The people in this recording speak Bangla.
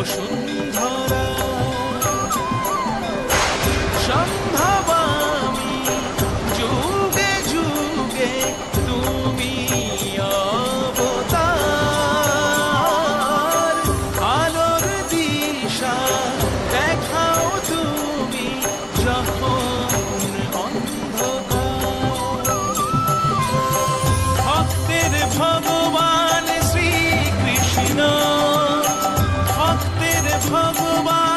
বসুন্ধরা সম্ভবামি যুগে যুগে তুমি অবতার আলোর দিশা দেখাও তুমি যখন অন্ধকার ভক্তের ভগবান শ্রীকৃষ্ণ ভক্তের ভগবান